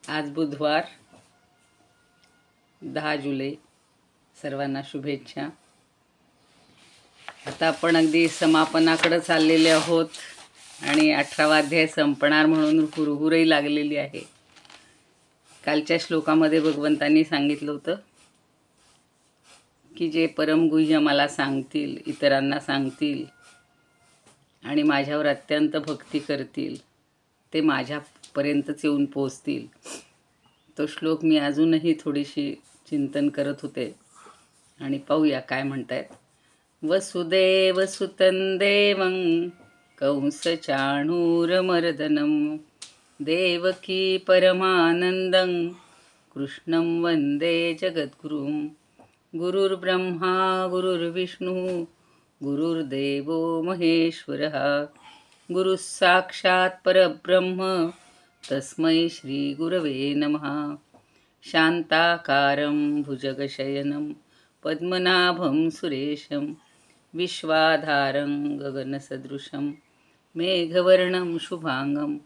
आज बुधवार 10 जुलै. सर्वांना शुभेच्छा. आता आपण अगदी समापनाकडे चाललेले आहोत आणि 18वा अध्याय संपणार म्हणून हुरहुरही लागलेली आहे. कालच्या श्लोकामध्ये भगवंतांनी सांगितलं होतं की जे परमगुह्य मला सांगतील, इतरांना सांगतील आणि माझ्यावर अत्यंत भक्ती करतील ते माझ्यापर्यंतच येऊन पोहोचतील. तो श्लोक मी अजूनही थोडीशी चिंतन करत होते आणि पाहूया काय म्हणतायत. वसुदेव सुतं देवं कंसचाणूरमर्दनं देवकी परमानंदं कृष्णं वंदे जगद्गुरुं. गुरुर्ब्रह्मा गुरुर्विष्णू गुरुर्देवो महेश्वरः गुरुः साक्षात् परब्रह्म तस्मै श्री गुरवे नमः. शांताकारं भुजगशयनं पद्मनाभं सुरेशं विश्वाधारं गगनसदृशं मेघवर्णं शुभांगं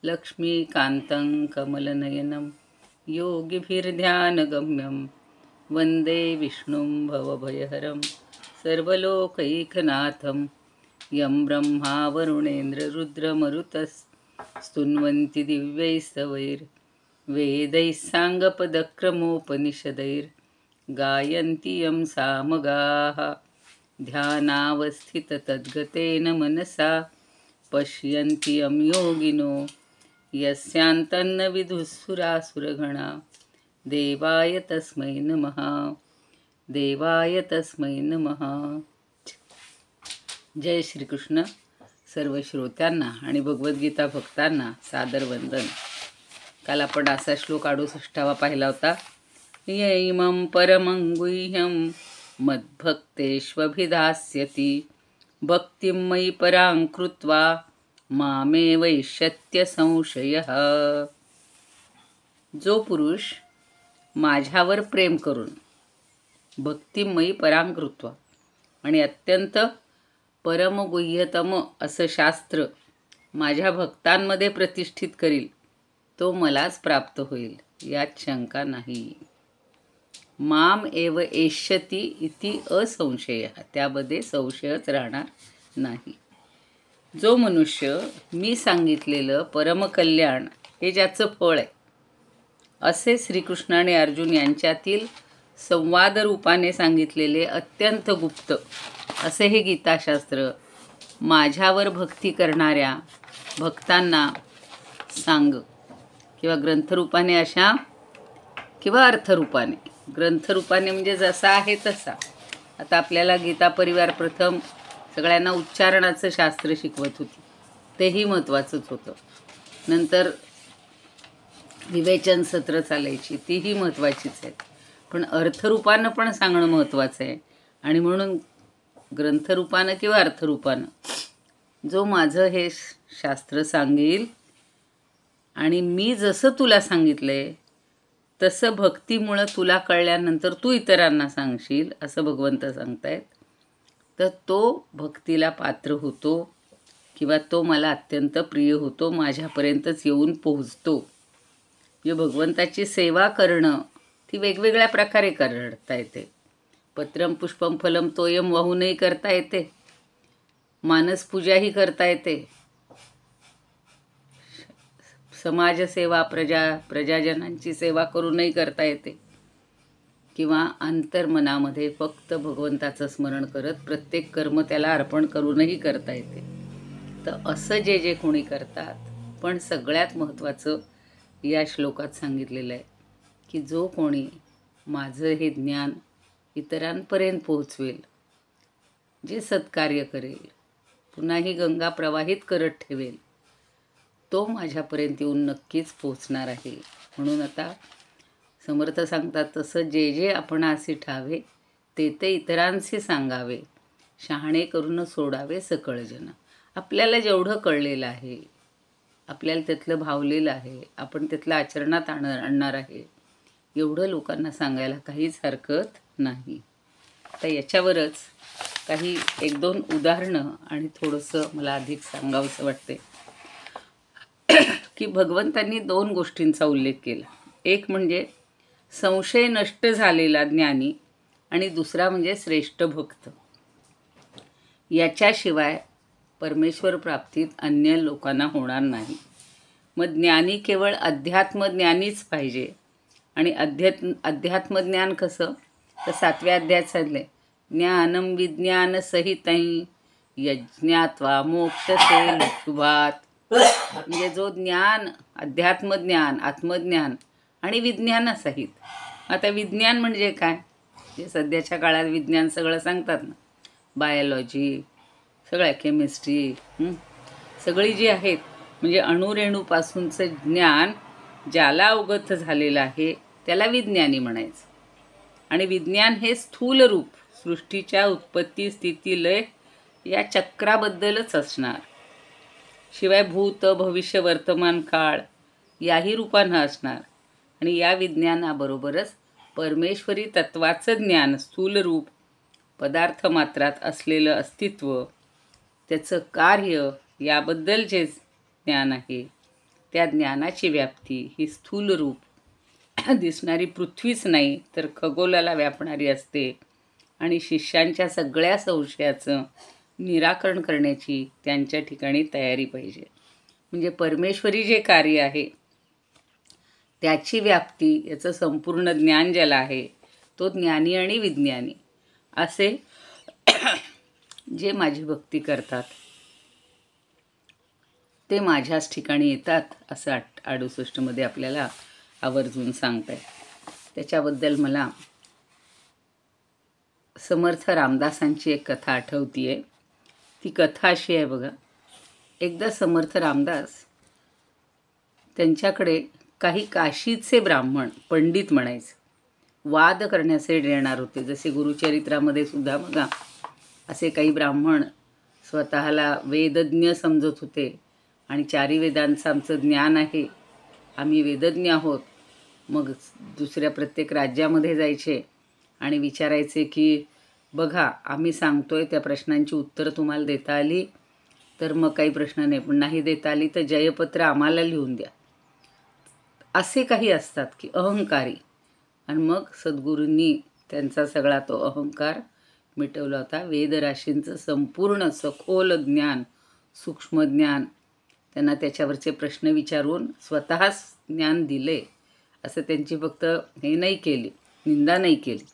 लक्ष्मीकान्तं कमलनयनं योगिभिर्ध्यानगम्यं वन्दे विष्णुं भवभयहरं सर्वलोकैकनाथं. यं ब्रह्मा वरुणेन्द्ररुद्रमरुतस्तुन्वन्ति दिव्यैस्तवैर्वेदैः साङ्गपदक्रमोपनिषदैर्गायन्ति यं सामगाः. ध्यानावस्थिततद्गतेन मनसा पश्यन्ति यं योगिनो यस्यान्तन्न विदुःसुरासुरगणा. देवाय तस्मै नमः. देवाय तस्मै नमः. जय श्रीकृष्ण. सर्व श्रोत्यांना आणि भगवद्गीता भक्तांना सादर वंदन. काल आपण असा श्लोक 68वा पाहिला होता. यैमं परमं गुह्यं मद्भक्तेष्वभिधास्यति भक्तिं मयि परां कृत्वा मामे वैष्यत्य संशयः. जो पुरुष माझ्यावर प्रेम करून भक्तिमयी परां कृत्वा आणि अत्यंत परमगुह्यतम असं शास्त्र माझ्या भक्तांमध्ये प्रतिष्ठित करील तो मलाच प्राप्त होईल, यात शंका नाही. माम एव एष्यति इति असंशय. त्यामध्ये संशयच राहणार नाही. जो मनुष्य मी सांगितलेलं परमकल्याण हे ज्याचं फळ आहे असे श्रीकृष्ण आणि अर्जुन यांच्यातील संवाद रूपाने सांगितलेले अत्यंत गुप्त असे हे गीताशास्त्र माझ्यावर भक्ती करणाऱ्या भक्तांना सांग, किंवा ग्रंथरूपाने अशा किंवा अर्थरूपाने. ग्रंथरूपाने म्हणजे जसा आहे तसा. आता आपल्याला गीता परिवार प्रथम सगळ्यांना उच्चारणाचं शास्त्र शिकवत होती, तेही महत्त्वाचंच होतं. नंतर विवेचन सत्र चालायची, तीही महत्त्वाचीच आहेत. पण अर्थरूपानं पण सांगणं महत्त्वाचं आहे. आणि म्हणून ग्रंथरूपानं किंवा अर्थरूपानं जो माझं हे शास्त्र सांगेल आणि मी जसं तुला सांगितलं आहे तसं भक्तीमुळं तुला कळल्यानंतर तू इतरांना सांगशील असं भगवंत सांगतायत, तर तो भक्तीला पात्र होतो किंवा तो मला अत्यंत प्रिय होतो, माझ्यापर्यंतच येऊन पोहोचतो. जे भगवंताची सेवा करणं ती वेगवेगळ्या प्रकारे करता येते. पत्रम पुष्पम फलम तोयम वाहूनही करता येते, मानसपूजाही करता येते, समाजसेवा प्रजाजनांची सेवा करूनही करता येते, किंवा अंतर्मनामध्ये फक्त भगवंताचं स्मरण करत प्रत्येक कर्म त्याला अर्पण करूनही करता येते. तर असं जे जे कोणी करतात, पण सगळ्यात महत्त्वाचं या श्लोकात सांगितलेलं आहे की जो कोणी माझं हे ज्ञान इतरांपर्यंत पोहोचवेल, जे सत्कार्य करेल, पुन्हा ही गंगा प्रवाहित करत ठेवेल, तो माझ्यापर्यंत येऊन नक्कीच पोहोचणार आहे. म्हणून आता समर्थ सांगतात तसं जे जे आपणासी ठावे ते ते इतरांशी सांगावे, शहाणे करून सोडावे सकळ जन. आपल्याला जेवढं कळलेलं आहे, आपल्याला त्यातलं भावलेलं आहे, आपण त्यातलं आचरणात आणणार आहे, एवढं लोकांना सांगायला काहीच हरकत नाही. तर याच्यावरच काही 1-2 उदाहरणं आणि थोडंसं मला अधिक सांगावंसं वाटते. की भगवंतांनी 2 गोष्टींचा उल्लेख केला. एक म्हणजे संशय नष्ट झालेला ज्ञानी आणि दुसरा म्हणजे श्रेष्ठ भक्त. याच्याशिवाय परमेश्वर प्राप्तीत अन्य लोकांना होणार नाही. मग ज्ञानी केवळ अध्यात्मज्ञानीच पाहिजे. आणि अध्यात्मज्ञान कसं, तर 7व्या अध्यायात सांगितले, ज्ञानम विज्ञान सहितं यज्ञात्वा मोक्षसे शुभात. म्हणजे जो ज्ञान, अध्यात्मज्ञान, आत्मज्ञान आणि विज्ञानासहित. आता विज्ञान म्हणजे काय, जे सध्याच्या काळात विज्ञान सगळं सांगतात ना, बायोलॉजी, सगळ्या केमिस्ट्री, सगळी जी आहेत, म्हणजे अणुरेणूपासूनचं ज्ञान ज्याला अवगत झालेलं आहे त्याला विज्ञानी म्हणायचं. आणि विज्ञान हे स्थूल रूप सृष्टीच्या उत्पत्ती, स्थिती, लय या चक्राबद्दलच असणार. शिवाय भूत, भविष्य, वर्तमान काळ याही रूपानं असणार. आणि या विज्ञानाबरोबरच परमेश्वरी तत्वाचं ज्ञान, स्थूल रूप पदार्थ मात्रात असलेलं अस्तित्व, त्याचं कार्य याबद्दल जे ज्ञान आहे, त्या ज्ञानाची व्याप्ती ही स्थूल रूप दिसणारी पृथ्वीच नाही तर खगोलाला व्यापणारी असते. आणि शिष्यांच्या सगळ्या संशयाचं निराकरण करण्याची त्यांच्या ठिकाणी तयारी पाहिजे. म्हणजे परमेश्वरी जे कार्य आहे त्याची व्याप्ती, याचं संपूर्ण ज्ञान ज्याला आहे तो ज्ञानी आणि विज्ञानी असे जे माझी भक्ती करतात ते माझ्याच ठिकाणी येतात, असं 68मध्ये आपल्याला आवर्जून सांगताय. त्याच्याबद्दल मला समर्थ रामदासांची एक कथा आठवतीये. ती कथा अशी आहे बघा. एकदा समर्थ रामदास त्यांच्याकडे काही काशीचे ब्राह्मण, पंडित म्हणायचे, वाद करण्यासाठी येणार होते. जसे गुरुचरित्रामध्ये सुद्धा बघा असे काही ब्राह्मण स्वतःला वेदज्ञ समजत होते आणि 4 वेदांचं आमचं ज्ञान आहे, आम्ही वेदज्ञ आहोत. मग दुसऱ्या प्रत्येक राज्यामध्ये जायचे आणि विचारायचे की बघा आम्ही सांगतोय त्या प्रश्नांची उत्तरं तुम्हाला देता आली तर मग काही प्रश्न नाही, पण नाही देता आली तर जयपत्र आम्हाला लिहून द्या. असे काही असतात की अहंकारी. आणि मग सद्गुरूंनी त्यांचा सगळा तो अहंकार मिटवला होता. वेदराशींचं संपूर्ण सखोल ज्ञान, सूक्ष्म ज्ञान, त्यांना त्याच्यावरचे प्रश्न विचारून स्वतःच ज्ञान दिले, असं त्यांची फक्त हे नाही केली, निंदा नाही केली.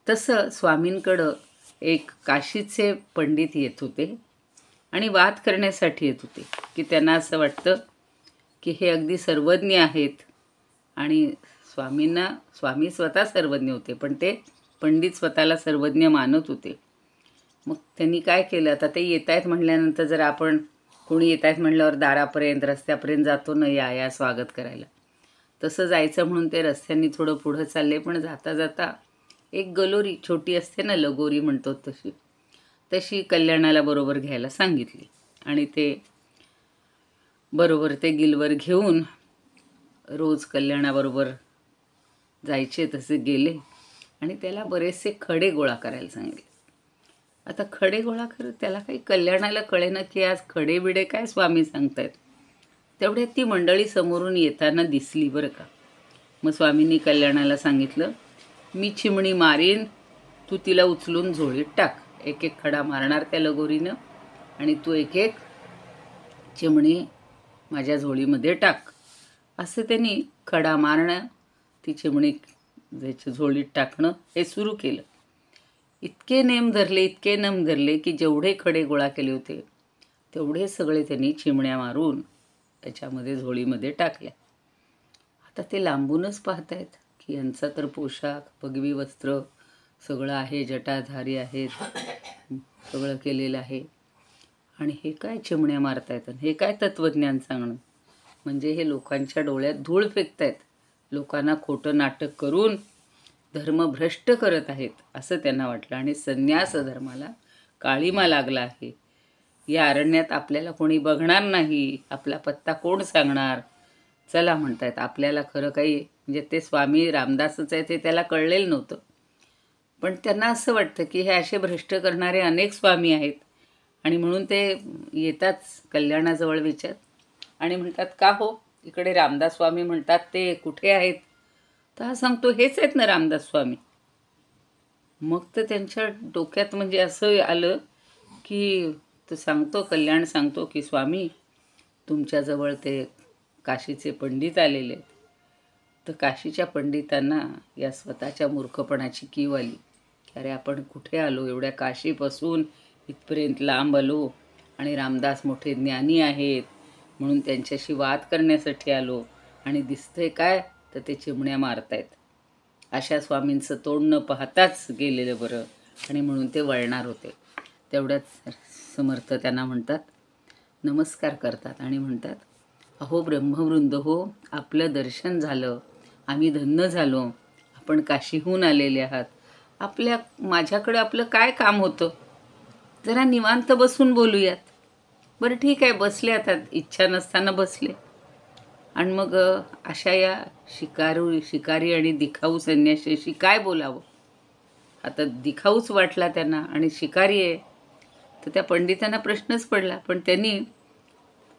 तसं स्वामींकडं एक काशीचे पंडित येत होते आणि वाद करण्यासाठी येत होते. की त्यांना असं वाटतं की हे अगदी सर्वज्ञ आहेत आणि स्वामी स्वतः सर्वज्ञ होते, पण ते पंडित स्वतःला सर्वज्ञ मानत होते. मग त्यांनी काय केलं, आता ते येत आहेत म्हटल्यानंतर जर आपण कोणी येत आहेत म्हटल्यावर दारापर्यंत, रस्त्यापर्यंत जातो ना, या स्वागत करायला, तसं जायचं म्हणून ते रस्त्यांनी थोडं पुढं चालले. पण जाता जाता एक गलोरी छोटी असते ना, लगोरी म्हणतो तशी कल्याणाला बरोबर घ्यायला सांगितली. आणि ते बरोबर ते गिलवर घेऊन रोज कल्याणाबरोबर जायचे तसे गेले आणि त्याला बरेचसे खडे गोळा करायला सांगितले. आता खडे गोळा करत त्याला काही कल्याणाला कळेना की आज खडे बिडे काय स्वामी सांगतायत. तेवढ्यात ती मंडळी समोरून येताना दिसली बरं का. मग स्वामींनी कल्याणाला सांगितलं, मी चिमणी मारीन, तू तिला उचलून झोळीत टाक. एक एक खडा मारणार त्या लगोरीनं आणि तू एक एक चिमणी माझ्या झोळीमध्ये टाक. असं त्यांनी खडा मारणं, ती चिमणी त्याच्या झोळीत टाकणं हे सुरू केलं. इतके नेम धरले की जेवढे खडे गोळा केले होते तेवढे सगळे त्यांनी चिमण्या मारून त्याच्यामध्ये झोळीमध्ये टाकल्या. आता ते लांबूनच पाहतायत की यांचा तर पोशाख, पगवी वस्त्र सगळं आहे, जटाधारी आहेत, सगळं केलेलं आहे, आणि हे काय चिमण्या मारतायत, हे काय तत्त्वज्ञान सांगणं. म्हणजे हे लोकांच्या डोळ्यात धूळ फेकतायत, लोकांना खोटं नाटक करून धर्मभ्रष्ट करत आहेत असं त्यांना वाटलं. आणि संन्यास धर्माला काळीमा लागला आहे. या अरण्यात आपल्याला कोणी बघणार नाही, आपला पत्ता कोण सांगणार. चला म्हणतायत. आपल्याला खरं काही म्हणजे ते स्वामी रामदासच आहे ते त्याला कळलेलं नव्हतं, पण त्यांना असं वाटतं की हे असे भ्रष्ट करणारे अनेक स्वामी आहेत आणि म्हणून ते येतात कल्याणाजवळ विचार आणि म्हणतात, का हो इकडे रामदास स्वामी म्हणतात ते कुठे आहेत? तर हा सांगतो हेच आहेत ना रामदास स्वामी. मग तर त्यांच्या डोक्यात म्हणजे असं आलं की तो सांगतो, कल्याण सांगतो की स्वामी तुमच्याजवळ ते काशीचे पंडित आलेले आहेत. तर काशीच्या पंडितांना या स्वतःच्या मूर्खपणाची कीव आली की अरे आपण कुठे आलो, एवढ्या काशीपासून इथपर्यंत लांब आलो आणि रामदास मोठे ज्ञानी आहेत म्हणून त्यांच्याशी वाद करण्यासाठी आलो आणि दिसतंय काय तर ते चिमण्या मारतायत. अशा स्वामींचं तोंड न पाहताच गेलेलं बरं आणि म्हणून ते वळणार होते. तेवढ्याच समर्थ त्यांना म्हणतात, नमस्कार करतात आणि म्हणतात, अहो ब्रह्मवृंद हो, आपलं दर्शन झालं, आम्ही धन्य झालो, आपण काशीहून आलेले आहात. माझ्याकडं आपलं काय काम होतं? जरा निवांत बसून बोलूयात. बरं ठीक आहे, बसले. आता इच्छा नसताना बसले. आणि मग अशा या शिकारी आणि दिखाऊ संन्याशाशी काय बोलावं? आता दिखाऊच वाटला त्यांना आणि शिकारी आहे. तर त्या पंडितांना प्रश्नच पडला. पण त्यांनी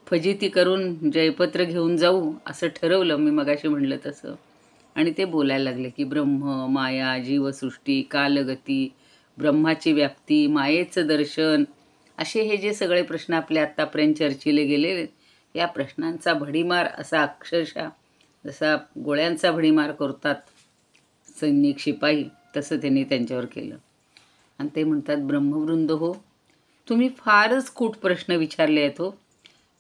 फजिती करून जयपत्र घेऊन जाऊ असं ठरवलं, मी मगाशी म्हणलं तसं. आणि ते बोलायला लागले की ब्रह्म, माया, जीवसृष्टी, कालगती, ब्रह्माची व्याप्ती, मायेचं दर्शन, असे हे जे सगळे प्रश्न आपले आत्तापर्यंत चर्चिले गेले, या प्रश्नांचा भडीमार असा अक्षरशः जसा गोळ्यांचा भडीमार करतात सैनिक शिपाई, तसं त्यांनी त्यांच्यावर केलं. आणि ते म्हणतात, ब्रह्मवृंद हो, तुम्ही फारच खूट प्रश्न विचारले आहेत हो.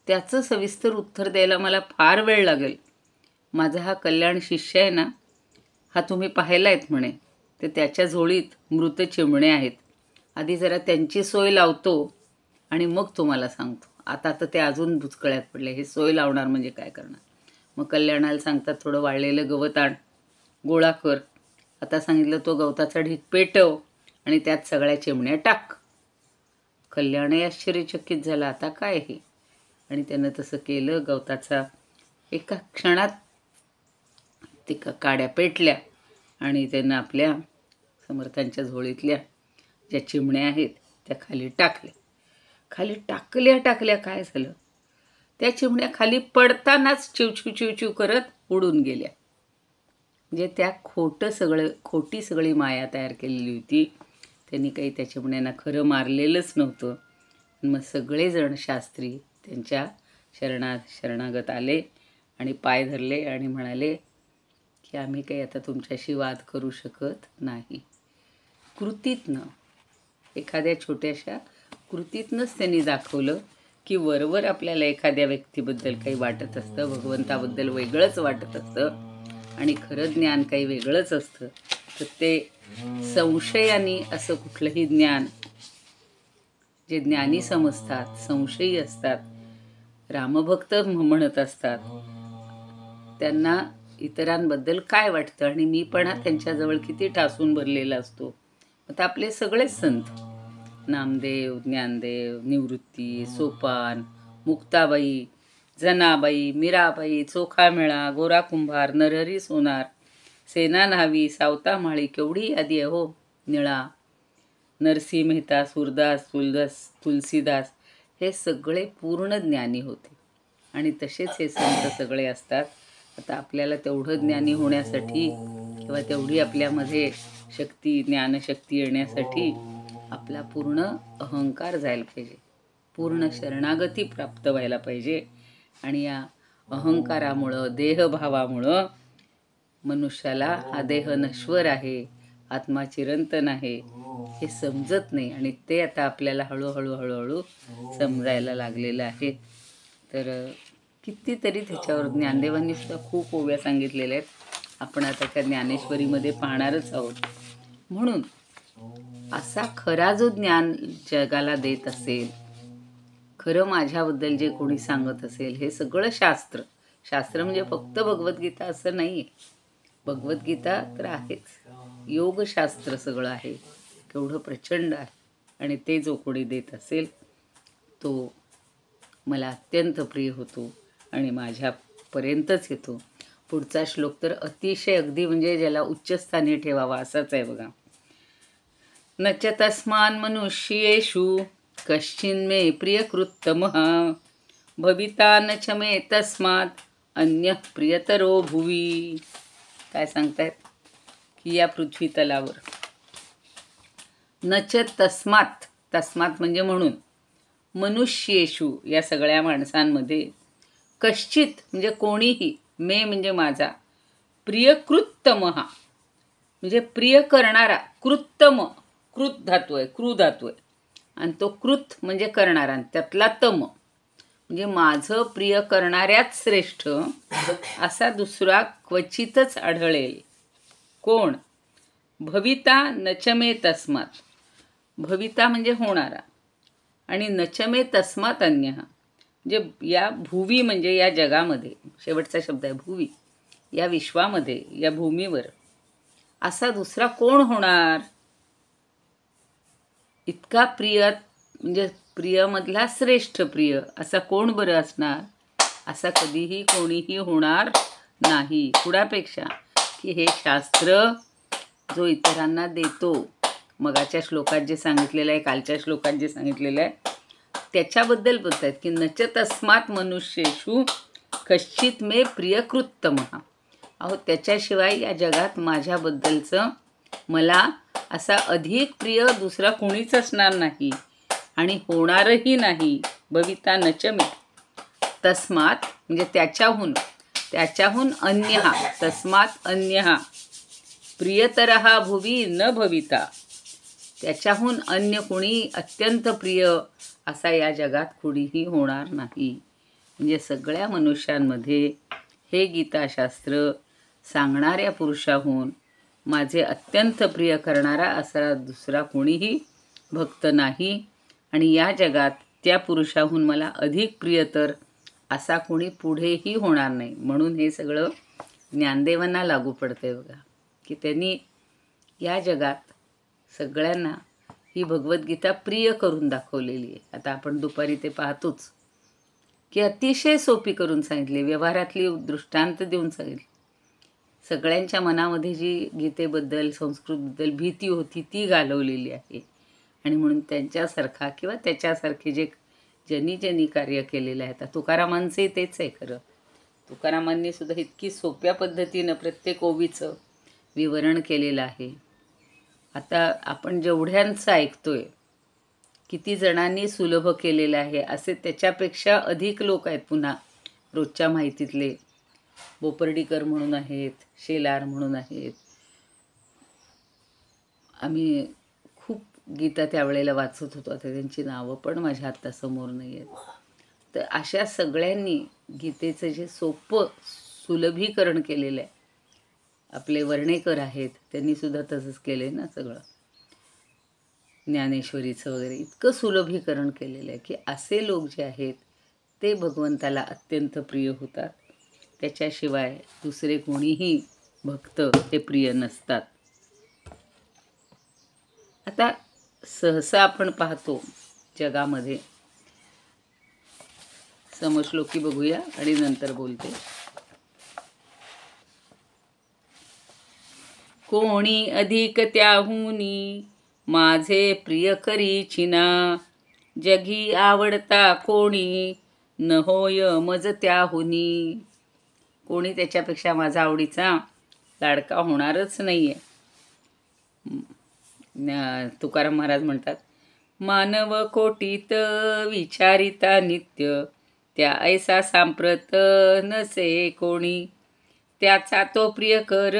त्याचं सविस्तर उत्तर द्यायला मला फार वेळ लागेल. माझा हा कल्याण शिष्य आहे ना, हा तुम्ही पाहिला आहेत म्हणे. तर त्याच्या झोळीत मृत चिमणे आहेत. आधी जरा त्यांची सोय लावतो आणि मग तुम्हाला सांगतो. आता तर ते अजून भुचकळ्यात पडले. हे सोय लावणार म्हणजे काय करणार? मग कल्याणाला सांगतात, थोडं वाळलेलं गवत आण, गोळा कर. आता सांगितलं तो गवताचा ढीग पेटव आणि त्यात सगळ्या चिमण्या टाक. कल्याणही आश्चर्यचकित झाला, आता काय हे? आणि त्यानं तसं केलं. गवताचा एका क्षणात ते काड्या पेटल्या आणि त्यानं आपल्या समर्थांच्या झोळीतल्या ज्या चिमण्या आहेत त्या खाली टाकल्या. खाली टाकल्या काय झालं? त्या चिमण्या खाली पडतानाच चिवचिव करत उडून गेल्या. म्हणजे त्या खोटी सगळी माया तयार केलेली होती. त्यांनी काही त्या चिमण्यांना खरं मारलेलंच नव्हतं. मग सगळेजण शास्त्री त्यांच्या शरणागत आले आणि पाय धरले आणि म्हणाले की आम्ही काही आता तुमच्याशी वाद करू शकत नाही. कृतीतनं, एखाद्या छोट्याशा कृतीतनंच त्यांनी दाखवलं की वरवर आपल्याला एखाद्या व्यक्तीबद्दल काही वाटत असतं, भगवंताबद्दल वेगळंच वाटत असतं आणि खरं ज्ञान काही वेगळंच असतं. तर ते संशयाने असं कुठलंही ज्ञान, जे ज्ञानी समजतात, संशयी असतात, रामभक्त म्हणत असतात, त्यांना इतरांबद्दल काय वाटतं आणि मीपणा त्यांच्याजवळ किती ठासून भरलेला असतो. आता आपले सगळेच संत, नामदेव, ज्ञानदेव, निवृत्ती, सोपान, मुक्ताबाई, जनाबाई, मीराबाई, चोखामेळा, गोरा कुंभार, नरहरी सोनार, सेना न्हावी, सावता माळी, केवढी यादी आहे हो. निळा, नरसी मेहता, सूरदास, तुलसीदास, हे सगळे पूर्ण ज्ञानी होते आणि तसेच हे संत सगळे असतात. आता आपल्याला तेवढं ज्ञानी होण्यासाठी किंवा तेवढी आपल्यामध्ये शक्ती, ज्ञानशक्ती येण्यासाठी आपला पूर्ण अहंकार जायला पाहिजे, पूर्ण शरणागती प्राप्त व्हायला पाहिजे. आणि या अहंकारामुळं, देहभावामुळं मनुष्याला हा देह नश्वर आहे, आत्मा चिरंतन आहे, हे समजत नाही. आणि ते आता आपल्याला हळूहळू समजायला लागलेलं आहे. तर कितीतरी त्याच्यावर ज्ञानदेवांनी सुद्धा खूप ओव्या सांगितलेल्या आहेत. आपण आता त्या ज्ञानेश्वरीमध्ये पाहणारच आहोत. म्हणून असा खरा जो ज्ञान जगाला देत असेल, खरं माझ्याबद्दल जे कोणी सांगत असेल, हे सगळं शास्त्र म्हणजे फक्त भगवद्गीता असं नाही आहे. भगवद्गीता तर आहेच, योगशास्त्र सगळं आहे, केवढं प्रचंड आहे. आणि ते जो कोणी देत असेल तो मला अत्यंत प्रिय होतो आणि माझ्यापर्यंतच येतो. पुढचा श्लोक तर अतिशय अगदी म्हणजे ज्याला उच्चस्थानी ठेवावा असाच आहे बघा. न च तस्मान् मनुष्येषु कश्चिन्मे प्रियकृत्तमः भविता न च मे तस्मात् अन्य प्रियतरो भुवी. काय सांगतायत की या पृथ्वी तलावर नच तस्मात, तस्मात म्हणजे म्हणून, मनुष्येषु या सगळ्या माणसांमध्ये, कश्चित म्हणजे कोणीही, मे म्हणजे माझा, प्रियकृत्तमहा म्हणजे प्रिय करणारा, कृत्तम कृत धातू आहे, क्रू धातू आहे, आणि तो कृत म्हणजे करणारा, त्यातला तम म्हणजे माझं प्रिय करणाऱ्याच श्रेष्ठ असा दुसरा क्वचितच आढळेल. कोण? भविता नचमे तस्मात, भविता म्हणजे होणारा, आणि नचमे तस्मात अन्य म्हणजे या भुवी म्हणजे या जगामध्ये, शेवटचा शब्द आहे भुवी, या विश्वामध्ये, या भूमीवर असा दुसरा कोण होणार? इतका प्रिय म्हणजे प्रियमधला श्रेष्ठ प्रिय असा कोण बरं असणार? असा कधीही कोणीही होणार नाही. कुणापेक्षा? की हे शास्त्र जो इतरांना देतो, मगाच्या श्लोकात जे सांगितलेलं आहे, कालच्या श्लोकात जे सांगितलेलं आहे, त्याच्याबद्दल बोलत आहेत की नच तस्मात मनुष्येषु कश्चित मे प्रियकृत्तमः. अहो त्याच्याशिवाय या जगात माझ्याबद्दलचं मला असा अधिक प्रिय दुसरा कोणीच असणार नाही आणि होणारही नाही. भविता नचमे तस्मात म्हणजे त्याच्याहून, त्याच्याहून अन्यहा, तस्मात अन्यहा प्रियतरहा भुवी न भविता, त्याच्याहून अन्य कोणी अत्यंत प्रिय असा या जगात कोणीही होणार नाही. म्हणजे सगळ्या मनुष्यांमध्ये हे गीताशास्त्र सांगणाऱ्या पुरुषाहून माझे अत्यंत प्रिय करणारा असा दुसरा कोणीही भक्त नाही, आणि या जगात त्या पुरुषाहून मला अधिक प्रियतर असा कोणी पुढेही होणार नाही. म्हणून हे सगळं ज्ञानदेवांना लागू पडतंय बघा, की त्यांनी या जगात सगळ्यांना ही भगवद्गीता प्रिय करून दाखवलेली आहे. आता आपण दुपारी ते पाहतोच की अतिशय सोपी करून सांगितली, व्यवहारातली दृष्टांत देऊन सांगितली. सगळ्यांच्या मनामध्ये जी गीतेबद्दल, संस्कृतबद्दल भीती होती ती घालवलेली आहे. आणि म्हणून त्यांच्यासारखा किंवा त्याच्यासारखे जे ज्यांनी कार्य केलेलं आहे, आता तुकारामांचंही तेच आहे खरं. तुकारामांनी सुद्धा इतकी सोप्या पद्धतीनं प्रत्येक ओवीचं विवरण केलेलं आहे. आता आपण जेवढ्यांचं ऐकतोय, किती जणांनी सुलभ केलेलं आहे, असे त्याच्यापेक्षा अधिक लोक आहेत. पुन्हा रोजच्या माहितीतले बोपर्डीकर म्हणून आहेत, शेलार म्हणून आहेत. आम्ही खूप गीता त्यावेळेला वाचत होतो, आता त्यांची नावं पण माझ्या आत्ता समोर नाही आहेत. तर अशा सगळ्यांनी गीतेचं जे सोपं सुलभीकरण केलेलं आहे. आपले वर्णेकर आहेत, त्यांनीसुद्धा तसंच केलं आहे ना सगळं. ज्ञानेश्वरीचं वगैरे इतकं सुलभीकरण केलेलं आहे की असे लोक जे आहेत ते भगवंताला अत्यंत प्रिय होतात. त्याच्याशिवाय दुसरे कोणीही भक्त हे प्रिय नसतात. आता सहसा आपण पाहतो जगामध्ये, समश्लोकी बघूया आणि नंतर बोलते. कोणी अधिक त्याहुनी माझे प्रिय करीचिना, जगी आवडता कोणी न होय मज त्याहुनी. कोणी त्याच्यापेक्षा माझा आवडीचा लाडका होणारच नाही आहे. तुकाराम महाराज म्हणतात, मानव कोटीत विचारिता नित्य, त्या ऐसा सांप्रत नसे कोणी, त्याचा तो प्रिय कर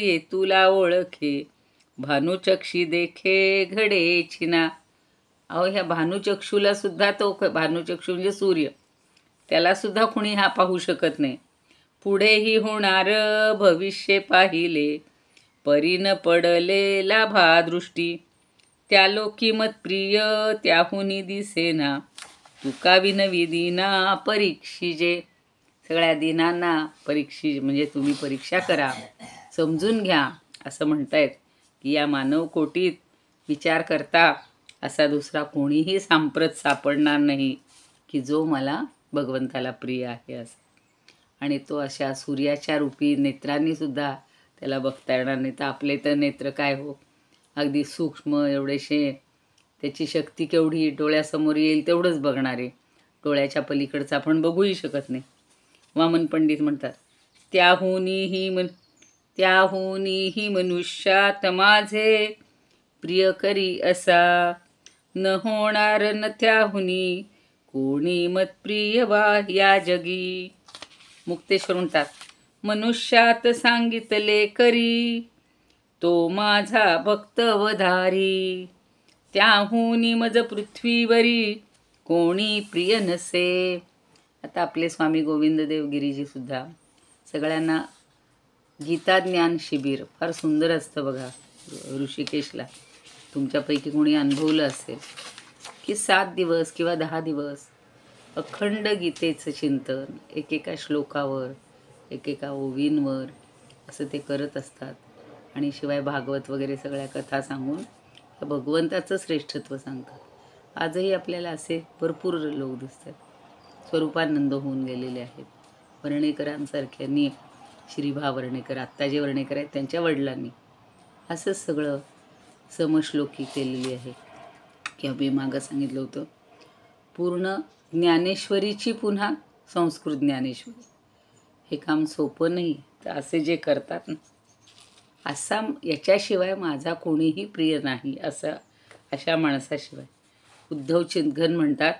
ये तुला ओळखे, भानुचक्षी देखे घडे छिना. अहो ह्या भानुचक्षूला सुद्धा तो, भानुचक्षू म्हणजे सूर्य, त्याला सुद्धा कुणी हा पाहू शकत नाही. पुढेही होणार भविष्य पाहिले, परीन पडले लाभा दृष्टी, त्या लोकी मत प्रिय त्याहुनी दिसेना, तुका विनवी दिना परीक्षिजे. सगळ्या दिनांना परीक्षी म्हणजे तुम्ही परीक्षा करा, समजून घ्या, असं म्हणतायत की या मानव कोटीत विचार करता असा दुसरा कोणीही सांप्रत सापडणार नाही की जो मला भगवंताला प्रिय आहे असं. आणि तो अशा सूर्याच्या रूपी नेत्रांनी सुद्धा त्याला बघता येणार नाही. तर आपले तर नेत्र काय हो, अगदी सूक्ष्म एवढेशे, त्याची शक्ती केवढी, डोळ्यासमोर येईल तेवढंच बघणारे, डोळ्याच्या पलीकडचं आपण बघूही शकत नाही. वामन पंडित म्हणतात, त्याहूनही मनुष्यात माझे प्रिय करी असा, न होणार न त्याहुनी कोणी मत्प्रिय वा या जगी. मुक्तेश्वर म्हणतात, मनुष्यात सांगितले करी तो माझा भक्त अवधारी, त्याहुनी मज पृथ्वीवरी कोणी प्रिय नसे. आता आपले स्वामी गोविंददेव गिरीजी सुद्धा सगळ्यांना गीता ज्ञान शिबिर फार सुंदर असतं बघा ऋषिकेशला. तुमच्यापैकी कोणी अनुभवलं असेल की 7 दिवस किंवा 10 दिवस अखंड गीतेचं चिंतन एकेका श्लोकावर, एकेका ओवींवर असं ते करत असतात. आणि शिवाय भागवत वगैरे सगळ्या कथा सांगून भगवंताचं श्रेष्ठत्व सांगतात. आजही आपल्याला असे भरपूर लोक दिसतात, स्वरूपानंद होऊन गेलेले आहेत. वर्णेकरांसारख्यांनी, श्रीभा वर्णेकर आत्ता जे वर्णेकर आहेत त्यांच्या वडिलांनी असंच सगळं समश्लोकी केलेली आहे. किंवा मी मागं सांगितलं होतं, पूर्ण ज्ञानेश्वरीची पुन्हा संस्कृत ज्ञानेश्वरी. हे काम सोपं नाही. तर असे जे करतात ना, असा याच्याशिवाय माझा कोणीही प्रिय नाही अशा माणसाशिवाय. उद्धव चिंतघन म्हणतात,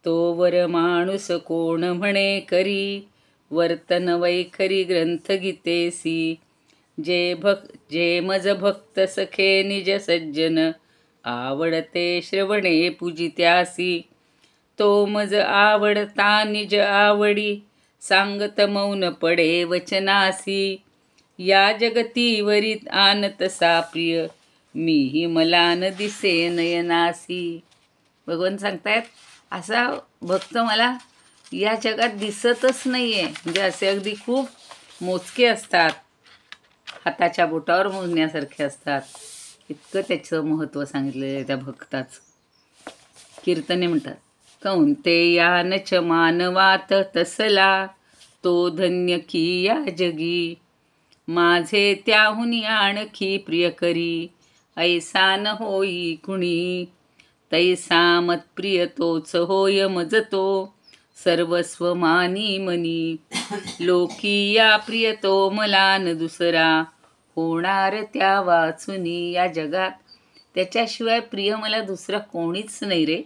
तो वर माणूस कोण म्हणे करी, वर्तन वैखरी ग्रंथ गीतेसी, जे मज भक्त सखे निज सज्जन, आवडते श्रवणे पूजित्यासी, तो मज आवडता निज आवडी, सांगत मौन पडे वचनासी, या जगतीवरीत आणतसा प्रिय, मीही मला न दिसे नयनासी. भगवान सांगतायत, असा भक्त मला या जगात दिसतच नाही आहे. म्हणजे असे अगदी खूप मोजके असतात, हाताच्या बोटावर मोजण्यासारखे असतात. इतकं त्याचं महत्त्व सांगितलेलं आहे त्या भक्ताचं. कीर्तने म्हणतात, कौंतेयानच मानवात तसला, तो धन्य की या जगी, माझे त्याहुनी आणखी प्रिय करी, ऐसा न होई कुणी, तैसा मत्प्रिय तोच होय मज तो, सर्वस्व मानी मनी, लोकी या प्रिय तो मला न दुसरा, होणार त्या वाचुनी या जगात त्याच्याशिवाय प्रिय मला दुसरा कोणीच नाही रे.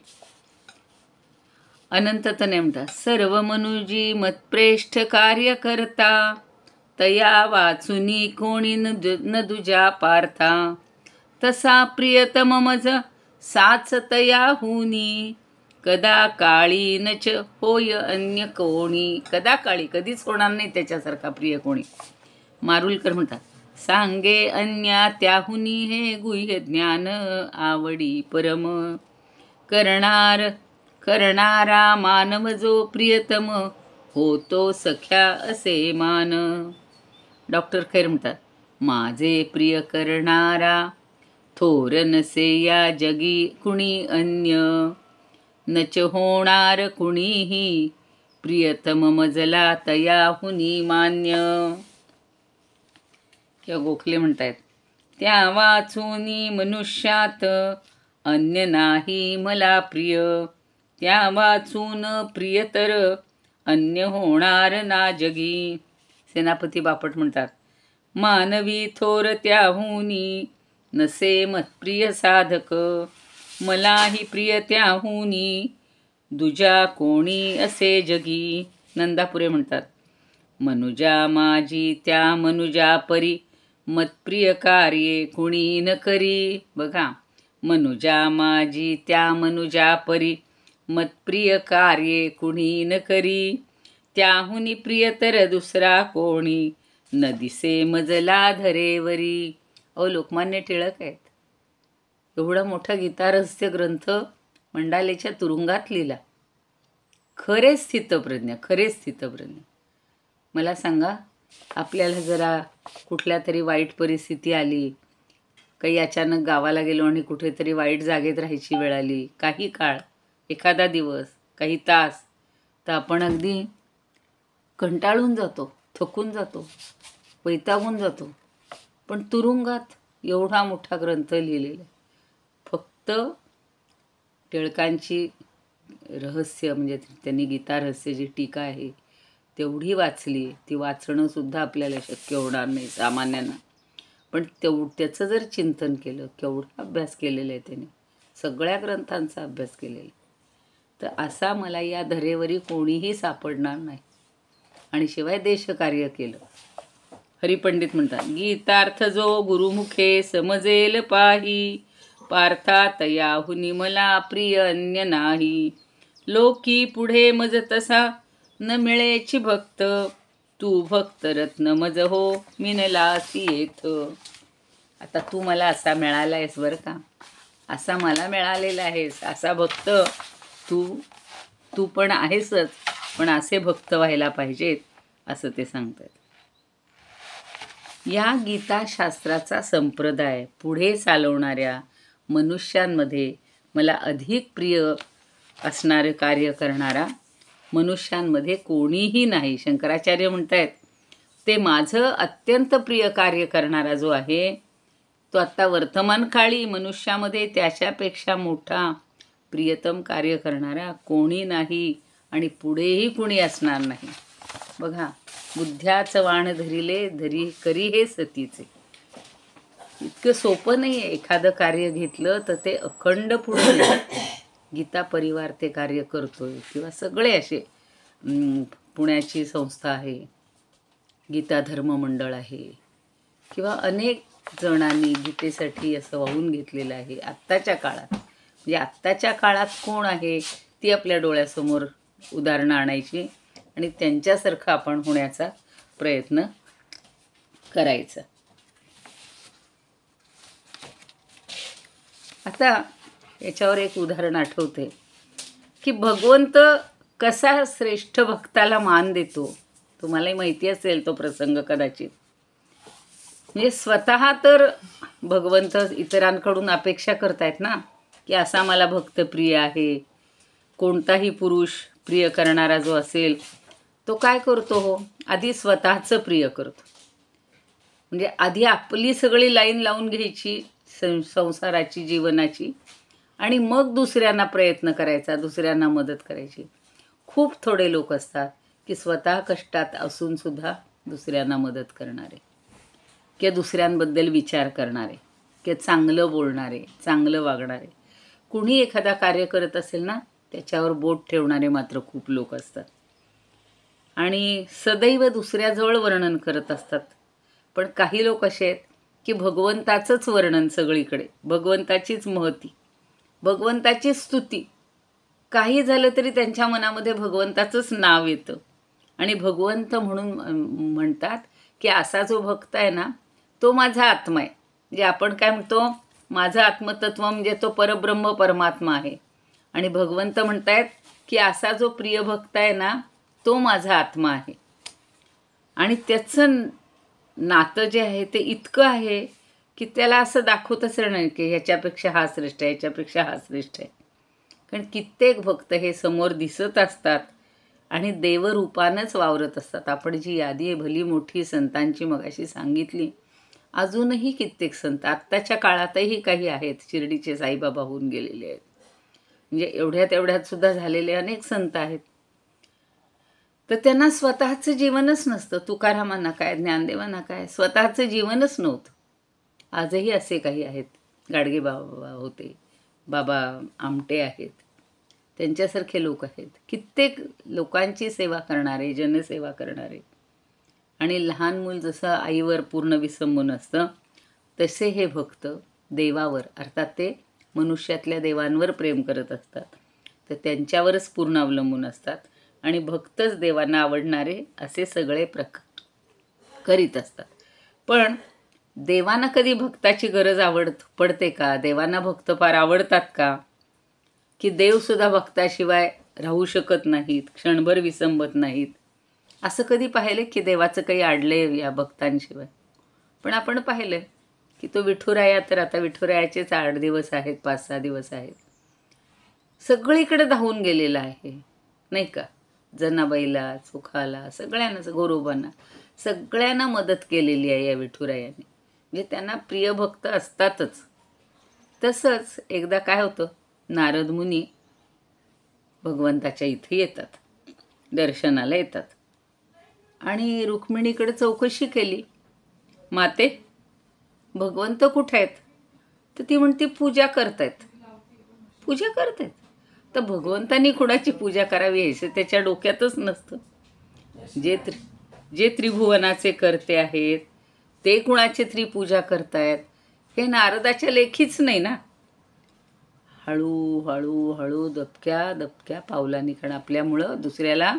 अनंततने म्हणतात, सर्व मनुजी मतप्रेष्ठ कार्य करता, तया वाचुनी कोणी न दुजा पार्था, तसा प्रियतम मज साच तया हुनी, कदा काळी नच होय अन्य कोणी. कदा काळी कधीच होणार नाही त्याच्यासारखा प्रिय कोणी. मारुलकर म्हणतात, सांगे अन्या त्याहुनी हे गुह्य ज्ञान, आवडी परम करणारा मानव जो प्रियतम, होतो सख्या असे मान. डॉक्टर खैर म्हणतात, माझे प्रिय करणारा, थोर नसे या जगी कुणी अन्य, नच होणार कुणीही, प्रियतम मजला तयाहुनी मान्य. किंवा गोखले म्हणतायत, त्या वाचुनी मनुष्यात अन्य नाही मला प्रिय, त्या वाचून प्रियतर अन्य होणार ना जगी. सेनापती बापट म्हणतात, मानवी थोर त्याहुनी, नसे मतप्रिय साधक, मलाही प्रिय त्याहुनी, दुजा कोणी असे जगी. नंदापुरे म्हणतात, मनुजा माझी त्या मनुजा परी, मतप्रिय कार्ये कुणी न करी. बघा, मनुजा माझी त्या मनुजा परी, मतप्रिय कार्ये कुणी न करी, त्याहुनी प्रियतर दुसरा कोणी, न दिसे मजला धरेवरी. लोकमान्य टिळक आहेत. एवढा मोठा गीता रहस्य ग्रंथ मंडालेच्या तुरुंगात लिहिला. खरे स्थितप्रज्ञ. मला सांगा, आपल्याला जरा कुठल्या तरी वाईट परिस्थिती आली, काही अचानक गावाला गेलो आणि कुठेतरी वाईट जागेत राहायची वेळ आली, काही काळ, एखादा दिवस, काही तास, तर आपण अगदी कंटाळून जातो, थकून जातो, वैतागून जातो. पण तुरुंगात एवढा मोठा ग्रंथ लिहिलेला, फक्त टिळकांची रहस्य म्हणजे त्यांनी गीता रहस्य जी टीका आहे तेवढी वाचली, ती वाचणंसुद्धा आपल्याला शक्य होणार नाही सामान्यांना. पण त्याचं जर चिंतन केलं, केवढा अभ्यास केलेला आहे त्याने, सगळ्या ग्रंथांचा अभ्यास केलेला आहे, तर असा मला या धरेवरी कोणीही सापडणार नाही. आणि शिवाय देशकार्य केलं. हरिपंडित म्हणतात, गीतार्थ जो गुरुमुखे समजेल पाही, पार्था तयाहुनी मला प्रिय अन्य नाही. लोकी पुढे मज तसा न मिळेची भक्त, तू भक्त रत्न मज हो मिनलासी येथ. आता तू मला असा मिळाला आहेस बरं का, असा मला मिळालेला आहेस, असा भक्त तू पण आहेसच, पण असे भक्त व्हायला पाहिजेत असं ते सांगतात. या गीताशास्त्राचा संप्रदाय पुढे चालवणाऱ्या मनुष्यांमध्ये मला अधिक प्रिय असणारे कार्य करणारा मनुष्यांमध्ये कोणीही नाही. शंकराचार्य म्हणतायत, ते माझं अत्यंत प्रिय कार्य करणारा जो आहे तो आत्ता वर्तमान काळी मनुष्यामध्ये त्याच्यापेक्षा मोठा प्रियतम कार्य करणारा कोणी नाही आणि पुढेही कुणी असणार नाही. बघा, बुद्ध्याचं वाण धरिले धरी करी हे सतीचे. इतकं सोपं नाही आहे. एखादं कार्य घेतलं तर ते अखंड पुढे गीता परिवार ते कार्य करतोय, किंवा सगळे असे पुण्याची संस्था आहे, गीता धर्म मंडळ आहे, किंवा अनेक जणांनी गीतेसाठी असं वाहून घेतलेलं आहे. आत्ताच्या काळात म्हणजे आत्ताच्या काळात कोण आहे ती आपल्या डोळ्यासमोर उदाहरणं आणायची आणि त्यांच्यासारखं आपण होण्याचा प्रयत्न करायचा. आता याच्यावर एक उदाहरण आठवते की भगवंत कसा श्रेष्ठ भक्ताला मान देतो. तुम्हालाही माहिती असेल तो प्रसंग कदाचित. म्हणजे स्वतः तर भगवंत इतरांकडून अपेक्षा करतायत ना की असा मला भक्त प्रिय आहे. कोणताही पुरुष प्रिय करणारा जो असेल तो काय करतो हो, आधी स्वतःचं प्रिय करतो. म्हणजे आधी आपली सगळी लाईन लावून घ्यायची संसाराची, जीवनाची, आणि मग दुसऱ्यांना प्रयत्न करायचा, दुसऱ्यांना मदत करायची. खूप थोडे लोक असतात की स्वतः कष्टात असूनसुद्धा दुसऱ्यांना मदत करणारे, किंवा दुसऱ्यांबद्दल विचार करणारे, किंवा चांगलं बोलणारे, चांगलं वागणारे. कुणी एखादा कार्य करत असेल ना त्याच्यावर बोट ठेवणारे मात्र खूप लोक असतात आणि सदैव दुसऱ्याजवळ वर्णन करत असतात. पण काही लोक असे आहेत की भगवंताचंच वर्णन सगळीकडे, भगवंताचीच महती, भगवंताची स्तुती. काही झालं तरी त्यांच्या मनामध्ये भगवंताचंच नाव येतं आणि भगवंत म्हणून म्हणतात की असा जो भक्त आहे ना तो माझा आत्मा आहे. म्हणजे आपण काय म्हणतो, माझं आत्मतत्व म्हणजे तो परब्रह्म परमात्मा आहे. आणि भगवंत म्हणतायत की असा जो प्रिय भक्त आहे ना तो माझा आत्मा आहे. आणि त्याचं नातं जे आहे ते इतकं आहे की त्याला असं दाखवतच नाही की ह्याच्यापेक्षा हा श्रेष्ठ आहे, ह्याच्यापेक्षा हा श्रेष्ठ आहे. कारण कित्येक भक्त हे समोर दिसत असतात आणि देवरूपानंच वावरत असतात. आपण जी यादी आहे भली मोठी संतांची मगाशी सांगितली, अजूनही कित्येक संत आत्ताच्या काळातही काही आहेत. शिर्डीचे साईबाबा होऊन गेलेले आहेत, म्हणजे एवढ्यात सुद्धा झालेले अनेक संत आहेत. तर त्यांना स्वतःचं जीवनच नसतं. तुकारामांना काय, ज्ञानदेवांना काय, स्वतःचं जीवनच नव्हतं. आजही असे काही आहेत. गाडगे बाबा होते, बाबा आमटे आहेत, त्यांच्यासारखे लोक आहेत. कित्येक लोकांची सेवा करणारे, जनसेवा करणारे. आणि लहान मूल जसं आईवर पूर्ण विसंबून असतं तसे हे भक्त देवावर, अर्थात ते मनुष्यातल्या देवांवर प्रेम करत असतात. तर त्यांच्यावरच पूर्ण अवलंबून असतात आणि भक्तच देवांना आवडणारे असे सगळे प्रकार करीत असतात. पण देवांना कधी भक्ताची गरज पडते का? देवांना भक्त फार आवडतात का? की देवसुद्धा भक्ताशिवाय राहू शकत नाहीत, क्षणभर विसंबत नाहीत. असं कधी पाहिलं की देवाचं काही अडलंय या भक्तांशिवाय? पण आपण पाहिलं की तो विठुराया, तर आता विठुरायाचेच 8 दिवस आहेत, 5-6 दिवस आहेत, सगळीकडे धावून गेलेला आहे नाही का. जनाबाईला, चोखाला, सगळ्यांना, गोरोबांना, सगळ्यांना मदत केलेली आहे या विठुरायाने. म्हणजे त्यांना प्रिय भक्त असतातच. तसंच एकदा काय होतं, नारद मुनी भगवंताच्या इथे येतात, दर्शनाला येतात. आणि रुक्मिणीकडे चौकशी केली, माते भगवंत कुठे आहेत? तर ती म्हणते पूजा करतायत. पूजा करतायत. तर भगवंतांनी कुणाची पूजा करावी हे त्याच्या डोक्यातच नसतं. जे त्रिभुवनाचे कर्ते आहेत ते कुणाची तरी पूजा करतायत हे नारदाच्या लेखीच नाही ना. हळू दबक्या पावलांनी, कारण आपल्यामुळं दुसऱ्याला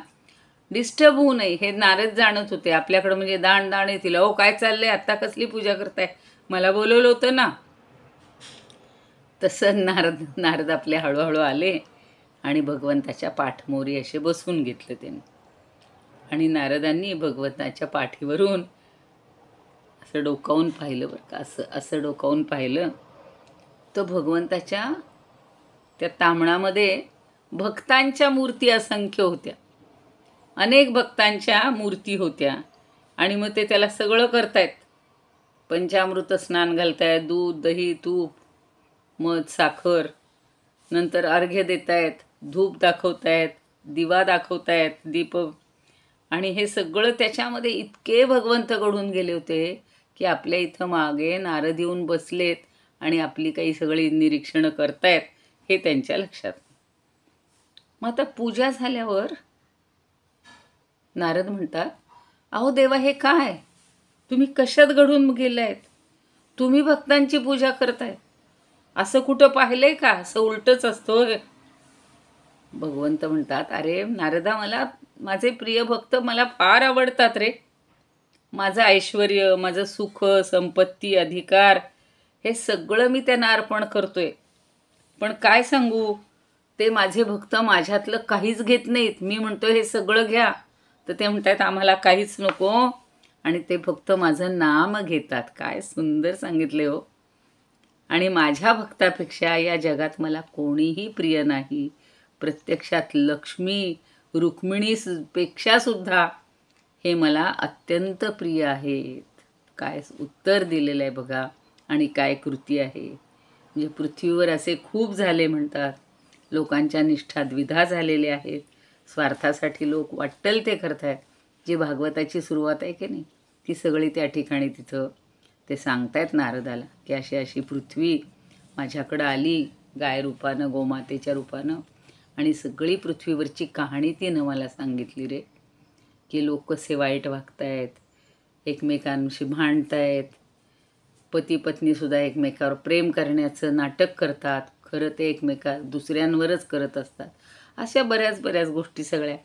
डिस्टर्ब होऊ नये हे नारद जाणत होते. आपल्याकडं म्हणजे दाण येतील, अहो काय चाललंय, आत्ता कसली पूजा करताय, मला बोलवलं होतं ना. तसं नारद आपले हळूहळू आले आणि भगवंताच्या पाठमोरी असे बसून घेतले त्यांनी. आणि नारदांनी भगवंताच्या पाठीवरून असं डोकावून पाहिलं बरं का, असं डोकावून पाहिलं तर भगवंताच्या त्या ताम्हणामध्ये भक्तांच्या मूर्ती असंख्य होत्या. अनेक भक्तांच्या मूर्ती होत्या. आणि मग ते त्याला सगळं करतायत. पंचामृत स्नान घालतायत, दूध दही तूप मध साखर, नंतर अर्घ्य देतायत, धूप दाखवतायत, दिवा दाखवतायत, दीप. आणि हे सगळं त्याच्यामध्ये इतके भगवंत घडून गेले होते की आपल्या इथं मागे नारद येऊन बसलेत आणि आपली काही सगळी निरीक्षणं करतायत हे त्यांच्या लक्षात. मग आता पूजा झाल्यावर नारद म्हणतात, अहो देवा हे काय, तुम्ही कशात घडून गेलायत? तुम्ही भक्तांची पूजा करताय, असं कुठं पाहिलंय का? असं उलटच असतं. भगवंत म्हणतात, अरे नारदा, मला माझे प्रिय भक्त मला फार आवडतात रे. माझं ऐश्वर्य, माझं सुख, संपत्ती, अधिकार हे सगळं मी त्यांना अर्पण करतोय. पण काय सांगू, ते माझे भक्त माझ्यातलं काहीच घेत नाहीत. मी म्हणतो हे सगळं घ्या, तर ते म्हणतात आम्हाला काहीच नको, आणि ते फक्त माझं नाम घेतात. काय सुंदर सांगितले हो. आणि माझ्या भक्तापेक्षा या जगात मला कोणीही प्रिय नाही. प्रत्यक्षात लक्ष्मी रुक्मिणीपेक्षा सुद्धा हे मला अत्यंत प्रिय आहेत. काय उत्तर दिलेलं आहे बघा, आणि काय कृती आहे. म्हणजे पृथ्वीवर असे खूप झाले म्हणतात, लोकांच्या निष्ठा द्विधा झालेल्या आहेत. स्वार्थासाठी लोक वाट्टेल ते करतायत. जी भागवताची सुरुवात आहे की नाही, ती सगळी त्या ठिकाणी तिथं ते सांगतायत नारदाला की अशी अशी पृथ्वी माझ्याकडं आली गाय रूपानं, गोमातेच्या रूपानं, आणि सगळी पृथ्वीवरची कहाणी तिनं मला सांगितली रे, की लोक कसे वाईट वागतायत, एकमेकांशी भांडतायत, पती पत्नीसुद्धा एकमेकावर प्रेम करण्याचं नाटक करतात, खरं ते दुसऱ्यांवरच करत असतात. अशा बऱ्याच गोष्टी सगळ्या.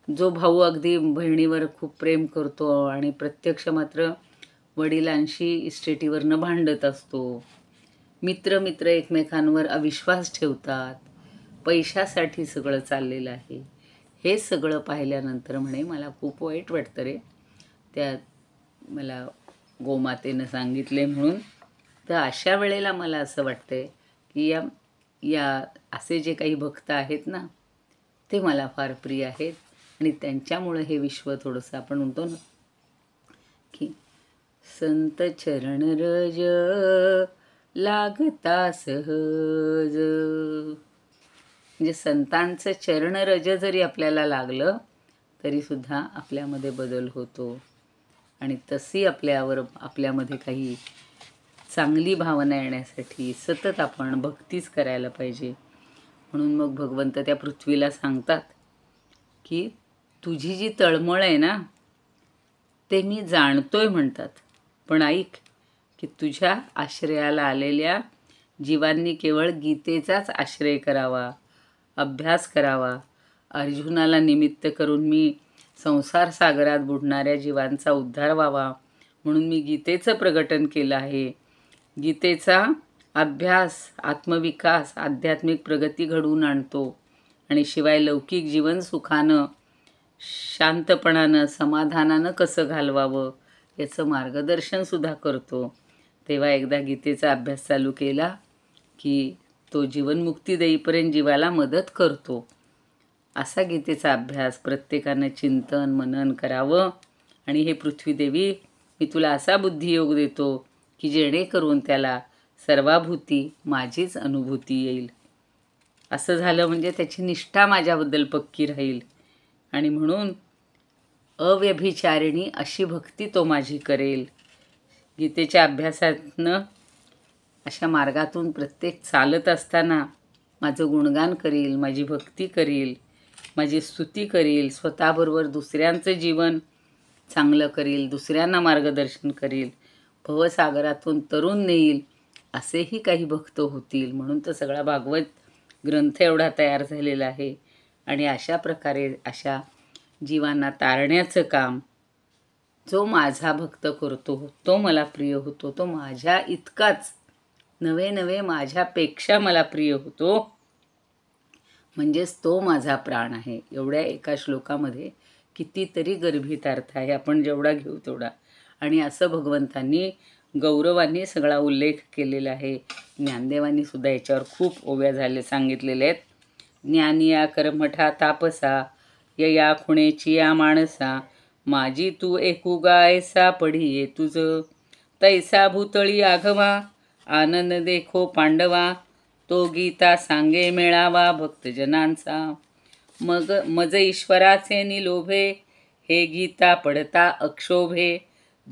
जो भाऊ अगदी बहिणीवर खूप प्रेम करतो आणि प्रत्यक्ष मात्र वडिलांशी इस्टेटीवरनं भांडत असतो. मित्र एकमेकांवर अविश्वास ठेवतात. पैशासाठी सगळं चाललेलं आहे. हे सगळं पाहिल्यानंतर म्हणे मला खूप वाईट वाटतं रे, त्या मला गोमातेनं सांगितले म्हणून. तर अशा वेळेला मला असं वाटतंय की या असे जे काही भक्त आहेत ना, ते मला फार प्रिय आहेत. आणि त्यांच्यामुळं हे विश्व थोडंसं आपण म्हणतो ना की संत चरण रज लागता सहज. म्हणजे संतांचं चरणरज जरी आपल्याला लागलं तरीसुद्धा आपल्यामध्ये बदल होतो. आणि तशी आपल्यामध्ये काही चांगली भावना येण्यासाठी सतत आपण भक्तीच करायला पाहिजे. म्हणून मग भगवंत त्या पृथ्वीला सांगतात की तुझी जी तळमळ आहे ना, ते मी जाणतोय म्हणतात. पण ऐक की तुझ्या आश्रयाला आलेल्या जीवांनी केवळ गीतेचाच आश्रय करावा, अभ्यास करावा. अर्जुनाला निमित्त करून मी संसार सागरात बुडणाऱ्या जीवांचा उद्धार व्हावा म्हणून मी गीतेचं प्रकटन केलं आहे. गीतेचा अभ्यास आत्मविकास, आध्यात्मिक प्रगती घडवून आणतो. आणि शिवाय लौकिक जीवन सुखानं, शांतपणानं, समाधानानं कसं घालवावं याचं मार्गदर्शनसुद्धा करतो. तेव्हा एकदा गीतेचा अभ्यास चालू केला की तो जीवनमुक्ती देईपर्यंत जीवाला मदत करतो. असा गीतेचा अभ्यास प्रत्येकानं चिंतन मनन करावं. आणि हे पृथ्वीदेवी, मी तुला असा बुद्धियोग देतो की जेणेकरून त्याला सर्वाभूती माझीच अनुभूती येईल. असं झालं म्हणजे त्याची निष्ठा माझ्याबद्दल पक्की राहील. आणि म्हणून अव्यभिचारिणी अशी भक्ती तो माझी करेल. गीतेच्या अभ्यासातनं अशा मार्गातून प्रत्येक चालत असताना माझं गुणगान करील, माझी भक्ती करील, माझी स्तुती करील, स्वतःबरोबर दुसऱ्यांचं जीवन चांगलं करील, दुसऱ्यांना मार्गदर्शन करील, भवसागरातून तरुण नेईल, असेही काही भक्त होतील. म्हणून तर सगळा भागवत ग्रंथ एवढा तयार झालेला आहे. आणि अशा प्रकारे अशा जीवांना तारण्याचं काम जो माझा भक्त करतो तो मला प्रिय होतो. तो माझ्या इतकाच नवे नवे माझ्यापेक्षा मला प्रिय होतो. म्हणजेच तो माझा प्राण आहे. एवढ्या एका श्लोकामध्ये कितीतरी गर्भित अर्थ आहे. आपण जेवढा घेऊ तेवढा. आणि असं भगवंतांनी गौरवांनी सगळा उल्लेख केलेला आहे. ज्ञानदेवांनी सुद्धा याच्यावर खूप ओव्या सांगितलेल्या आहेत. ज्ञानिया कर्मठा तापसा यया खुणेची या माणसा माझी तू एकुगायसा पढिये तुझ तैसा भूतळी आघवा आनंद देखो पांडवा तो गीता सांगे मेळावा भक्तजनांचा मज ईश्वराचे निलोभे हे गीता पडता अक्षोभे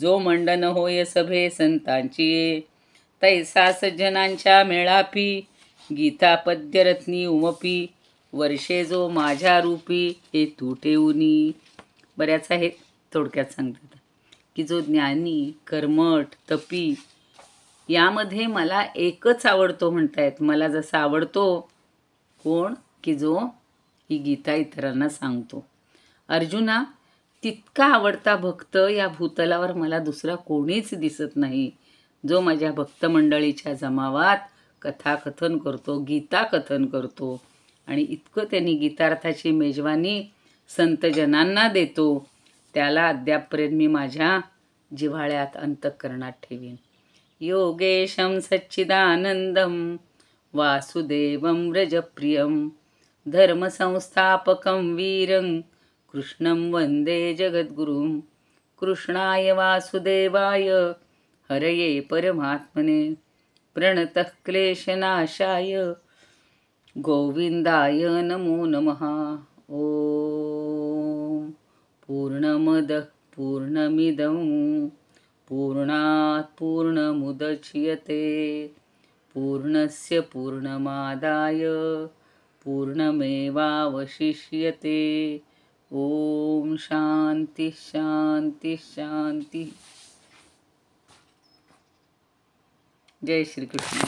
जो मंडन होय सभे संतांची तैसा सज्जनांच्या मेळापी गीता पद्यरत्नी उमपी वर्षे जो माझ्या रूपी हे तू ठेवूनी. बऱ्याच आहेत, थोडक्यात सांगतात की जो ज्ञानी कर्मठ तपी यामध्ये मला एकच आवडतो म्हणतायत. मला जसा आवडतो कोण की जो ही गीता इतरांना सांगतो. अर्जुना, तितका आवडता भक्त या भूतलावर मला दुसरा कोणीच दिसत नाही. जो माझ्या भक्तमंडळीच्या जमावात कथाकथन करतो, गीता कथन करतो आणि इतकं त्यांनी गीतार्थाची मेजवानी संतजनांना देतो, त्याला अद्यापपर्यंत मी माझ्या जिव्हाळ्यात अंतःकरणात ठेवीन. योगेशं सच्चिदानंदं वासुदेवं व्रजप्रियं धर्मसंस्थापकं वीरं कृष्णं वंदे जगद्गुरुं. कृष्णाय वासुदेवाय हरये परमात्मने प्रणतः क्लेशनाशाय गोविंदाय नमो नमः. ओम पूर्णमदः पूर्णमिदं पूर्णात् पूर्णमुदच्यते पूर्णस्य पूर्णमादाय पूर्णमेवावशिष्यते. ओम शांति शांति शांति. जय श्री कृष्ण.